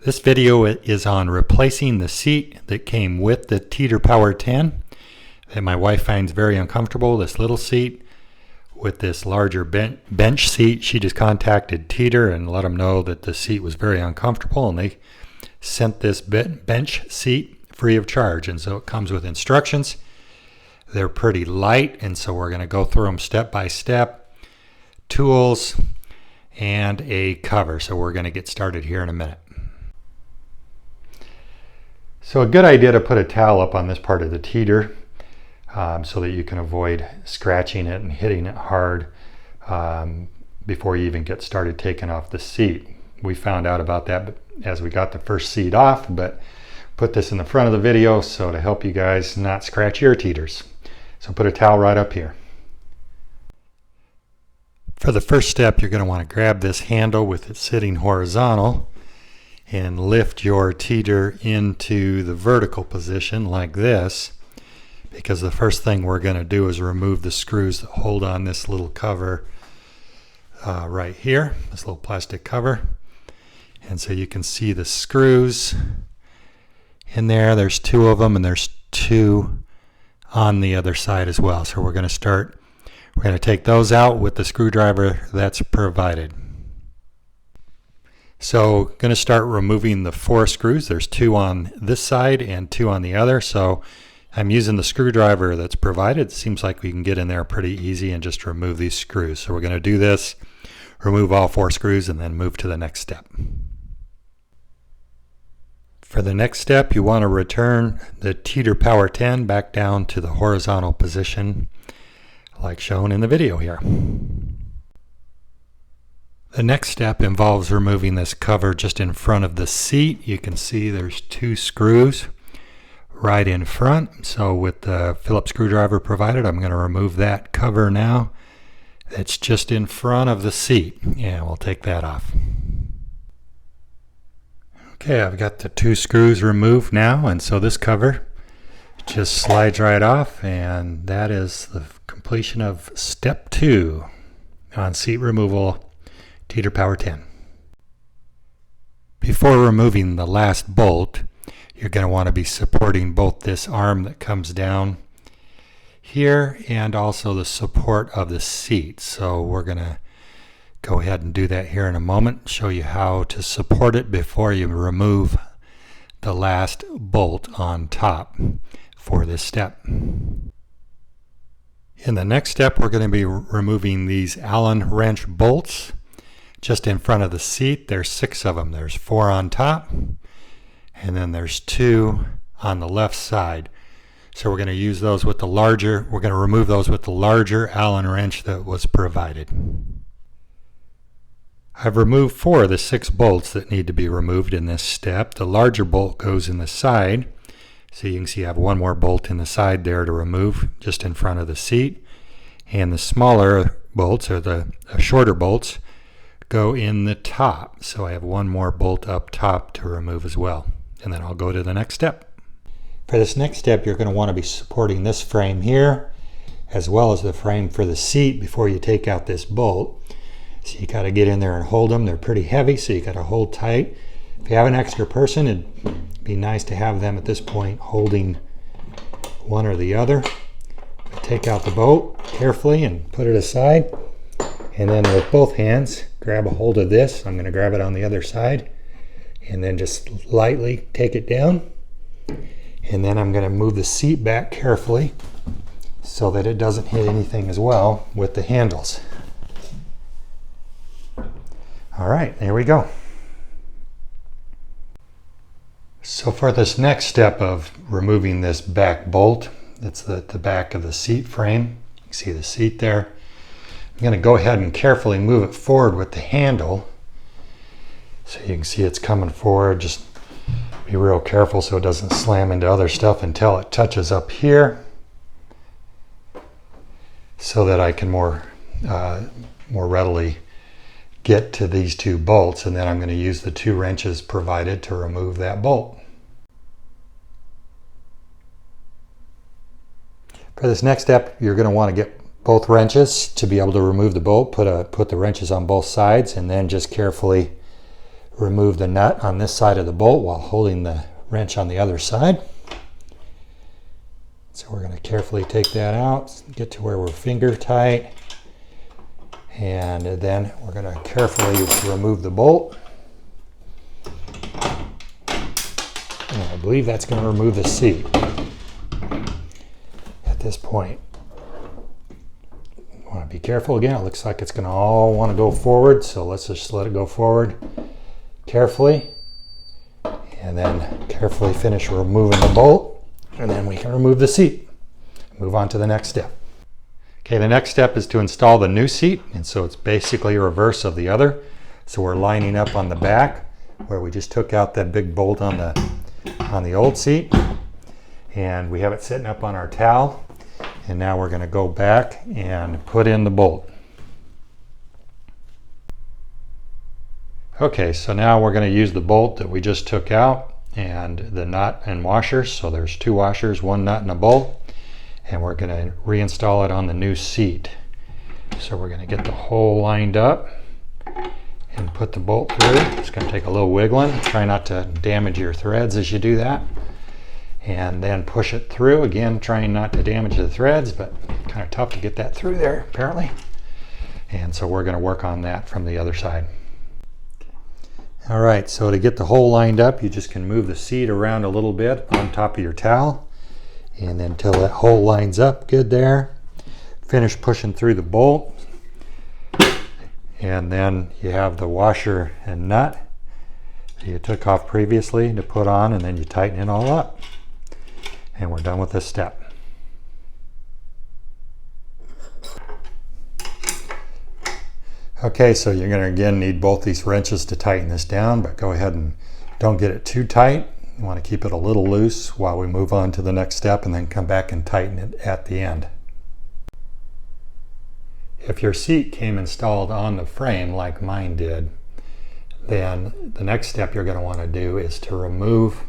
This video is on replacing the seat that came with the Teeter Power 10 that my wife finds very uncomfortable, this little seat with this larger bench seat. She just contacted Teeter and let them know that the seat was very uncomfortable, and they sent this bench seat free of charge. And so it comes with instructions. They're pretty light, and so we're going to go through them step by step, tools, and a cover. So we're going to get started here in a minute. So a good idea to put a towel up on this part of the teeter so that you can avoid scratching it and hitting it hard before you even get started taking off the seat. We found out about that as we got the first seat off, but put this in the front of the video so to help you guys not scratch your teeters. So put a towel right up here. For the first step, you're going to want to grab this handle with it sitting horizontal and lift your teeter into the vertical position like this, because the first thing we're going to do is remove the screws that hold on this little cover right here, this little plastic cover. And so you can see the screws in there. There's two of them, and there's two on the other side as well. So we're going to take those out with the screwdriver that's provided. So going to start removing the 4 screws. There's 2 on this side and 2 on the other. So I'm using the screwdriver that's provided. It seems like we can get in there pretty easy and just remove these screws. So we're going to do this, remove all 4 screws, and then move to the next step. For the next step, you want to return the Teeter Power 10 back down to the horizontal position like shown in the video here. The next step involves removing this cover just in front of the seat. You can see there's 2 screws right in front. So with the Phillips screwdriver provided, I'm going to remove that cover now. It's just in front of the seat. Yeah, we'll take that off. Okay, I've got the 2 screws removed now, and so this cover just slides right off, and that is the completion of step 2 on seat removal Teeter Power 10. Before removing the last bolt, you're going to want to be supporting both this arm that comes down here and also the support of the seat. So we're going to go ahead and do that here in a moment, show you how to support it before you remove the last bolt on top for this step. In the next step, we're going to be removing these Allen wrench bolts just in front of the seat. There's 6 of them. There's 4 on top, and then there's 2 on the left side. So we're going to use those with the larger, we're going to remove those with the larger Allen wrench that was provided. I've removed 4 of the 6 bolts that need to be removed in this step. The larger bolt goes in the side. So you can see I have 1 more bolt in the side there to remove just in front of the seat. And the smaller bolts, or the shorter bolts, go in the top. So I have 1 more bolt up top to remove as well. And then I'll go to the next step. For this next step, you're going to want to be supporting this frame here, as well as the frame for the seat before you take out this bolt. So you got to get in there and hold them. They're pretty heavy, so you got to hold tight. If you have an extra person, it'd be nice to have them at this point holding one or the other. Take out the bolt carefully and put it aside. And then with both hands, grab a hold of this. I'm going to grab it on the other side. And then just lightly take it down. And then I'm going to move the seat back carefully so that it doesn't hit anything as well with the handles. All right, there we go. So for this next step of removing this back bolt, that's the back of the seat frame. You can see the seat there. I'm going to go ahead and carefully move it forward with the handle. So you can see it's coming forward. Just be real careful so it doesn't slam into other stuff until it touches up here, so that I can more readily get to these 2 bolts, and then I'm going to use the 2 wrenches provided to remove that bolt. For this next step, you're going to want to get both wrenches to be able to remove the bolt. Put the wrenches on both sides, and then just carefully remove the nut on this side of the bolt while holding the wrench on the other side. So we're going to carefully take that out, get to where we're finger tight, and then we're going to carefully remove the bolt. And I believe that's going to remove the seat at this point. You want to be careful again. It looks like it's going to all want to go forward, so let's just let it go forward carefully, and then carefully finish removing the bolt, and then we can remove the seat. Move on to the next step. Okay, the next step is to install the new seat, and so it's basically a reverse of the other. So we're lining up on the back where we just took out that big bolt on the old seat, and we have it sitting up on our towel, and now we're going to go back and put in the bolt. Okay, so now we're going to use the bolt that we just took out and the nut and washers. So there's 2 washers, 1 nut and a bolt, and we're going to reinstall it on the new seat. So we're going to get the hole lined up and put the bolt through. It's going to take a little wiggling. Try not to damage your threads as you do that. And then push it through. Again, trying not to damage the threads, but kind of tough to get that through there apparently. And so we're going to work on that from the other side. All right, so to get the hole lined up, you just can move the seat around a little bit on top of your towel, and then until that hole lines up good there, finish pushing through the bolt, and then you have the washer and nut that you took off previously to put on, and then you tighten it all up, and we're done with this step. Okay, so you're going to again need both these wrenches to tighten this down, but go ahead and don't get it too tight. You want to keep it a little loose while we move on to the next step, and then come back and tighten it at the end. If your seat came installed on the frame like mine did, then the next step you're going to want to do is to remove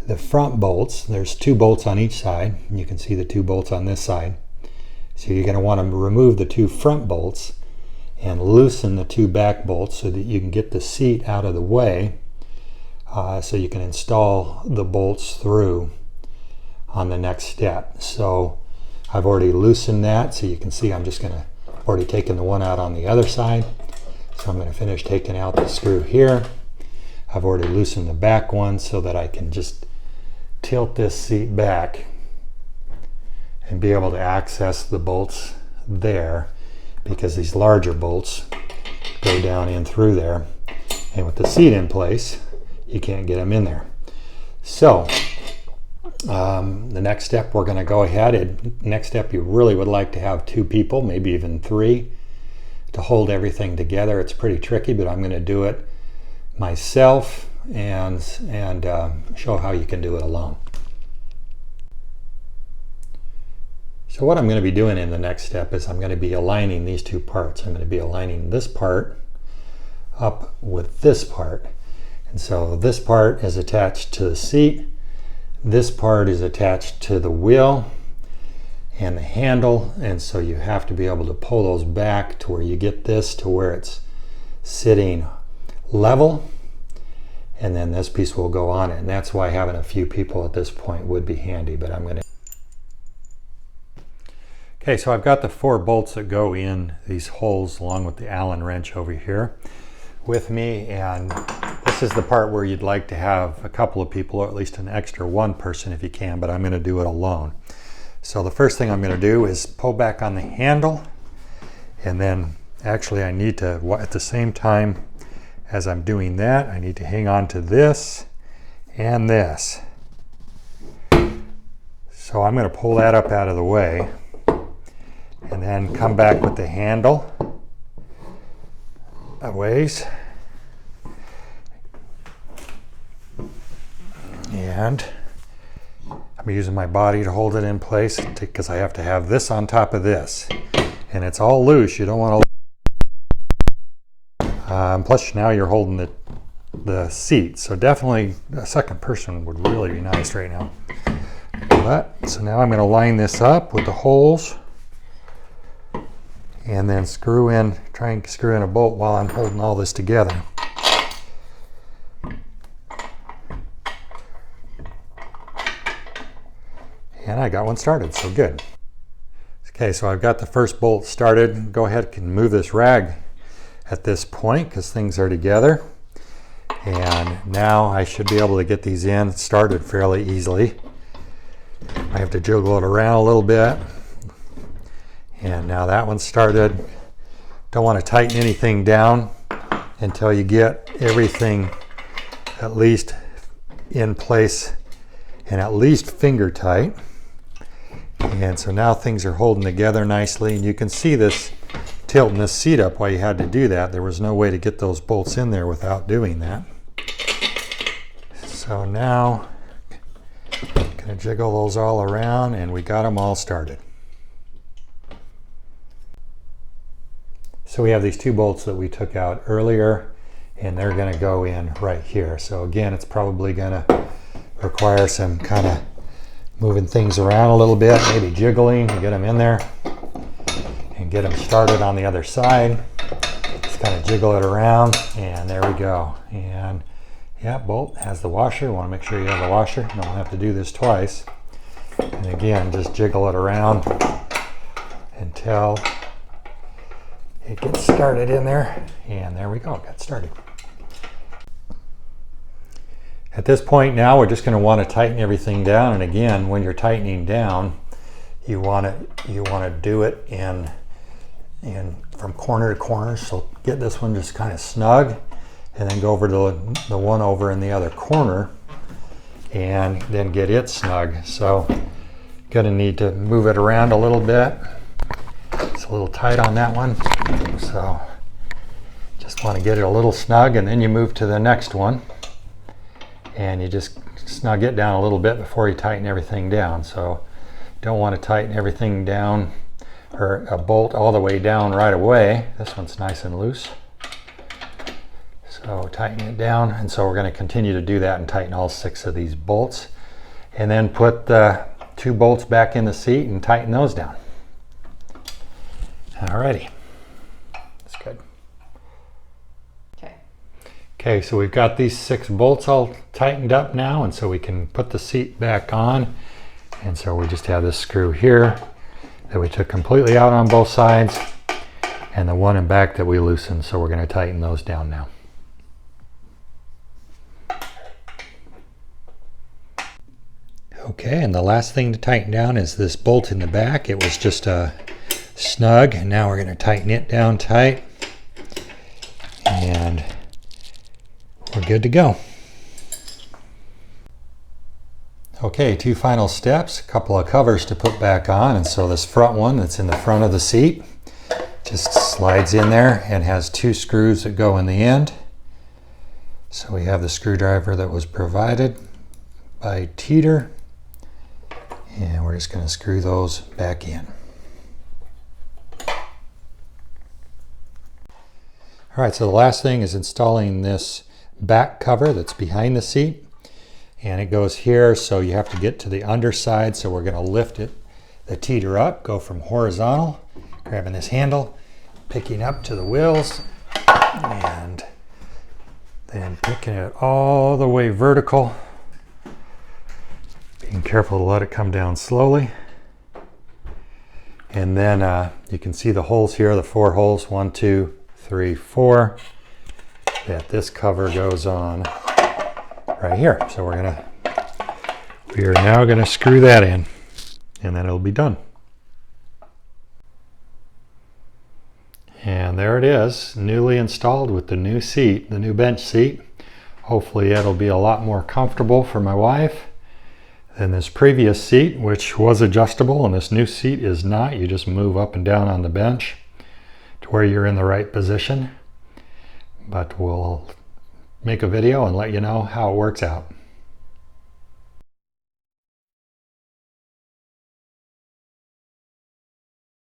the front bolts. There's 2 bolts on each side, and you can see the 2 bolts on this side. So you're going to want to remove the 2 front bolts and loosen the 2 back bolts so that you can get the seat out of the way, so you can install the bolts through on the next step. So I've already loosened that, so you can see I'm just going to already taken the one out on the other side. So I'm going to finish taking out the screw here. I've already loosened the back one so that I can just tilt this seat back and be able to access the bolts there, because these larger bolts go down in through there, and with the seat in place you can't get them in there. So the next step we're going to go ahead, next step you really would like to have 2 people, maybe even 3, to hold everything together. It's pretty tricky, but I'm going to do it myself and show how you can do it alone. So what I'm going to be doing in the next step is I'm going to be aligning these 2 parts. I'm going to be aligning this part up with this part. And so this part is attached to the seat. This part is attached to the wheel and the handle. And so you have to be able to pull those back to where you get this to where it's sitting level. And then this piece will go on it. And that's why having a few people at this point would be handy, but I'm going to. Okay, so I've got the 4 bolts that go in these holes along with the Allen wrench over here with me, and this is the part where you'd like to have a couple of people, or at least an extra 1 person if you can, but I'm going to do it alone. So the first thing I'm going to do is pull back on the handle, and then actually I need to, at the same time as I'm doing that, I need to hang on to this and this. So I'm going to pull that up out of the way, and then come back with the handle a ways, and I'm using my body to hold it in place because I have to have this on top of this, and it's all loose. You don't want to plus now you're holding the seat, so definitely a second person would really be nice right now. So now I'm going to line this up with the holes, and then screw in, try and screw in a bolt while I'm holding all this together. I got one started, so good. Okay, so I've got the first bolt started. Go ahead and move this rag at this point because things are together. And now I should be able to get these in started fairly easily. I have to jiggle it around a little bit. And now that one's started. Don't want to tighten anything down until you get everything at least in place and at least finger tight. And so now things are holding together nicely, and you can see this tilting this seat up why you had to do that. There was no way to get those bolts in there without doing that. So now I'm going to jiggle those all around, and we got them all started. So we have these two bolts that we took out earlier, and they're going to go in right here. So again, it's probably going to require some kind of moving things around a little bit, maybe jiggling to get them in there and get them started on the other side. Just kind of jiggle it around, and there we go. And yeah, bolt has the washer. Want to make sure you have the washer. You don't have to do this twice. And again, just jiggle it around until it gets started in there. And there we go, got started. At this point now, we're just going to want to tighten everything down. And again, when you're tightening down, you want to do it in from corner to corner. So get this one just kind of snug, and then go over to the one over in the other corner, and then get it snug. So going to need to move it around a little bit. It's a little tight on that one, so just want to get it a little snug, and then you move to the next one. And you just snug it down a little bit before you tighten everything down. So don't want to tighten everything down or a bolt all the way down right away. This one's nice and loose. So tighten it down, and so we're going to continue to do that and tighten all 6 of these bolts. And then put the 2 bolts back in the seat and tighten those down. Alrighty, that's good. Okay, so we've got these 6 bolts all tightened up now, and so we can put the seat back on. And so we just have this screw here that we took completely out on both sides, and the one in back that we loosened. So we're going to tighten those down now. Okay, and the last thing to tighten down is this bolt in the back. It was just a snug, and now we're going to tighten it down tight. And we're good to go. Okay, 2 final steps, a couple of covers to put back on. And so this front one that's in the front of the seat just slides in there and has 2 screws that go in the end. So we have the screwdriver that was provided by Teeter, and we're just going to screw those back in. All right, so the last thing is installing this back cover that's behind the seat, and it goes here, so you have to get to the underside. So we're going to lift it, the teeter up, go from horizontal, grabbing this handle, picking up to the wheels, and then picking it all the way vertical, being careful to let it come down slowly. And then you can see the holes here, the 4 holes, 1, 2, 3, 4, that this cover goes on right here. So we are now going to screw that in, and then it'll be done. And there it is, newly installed with the new seat, the new bench seat. Hopefully it'll be a lot more comfortable for my wife than this previous seat, which was adjustable, and this new seat is not. You just move up and down on the bench to where you're in the right position. But we'll make a video and let you know how it works out.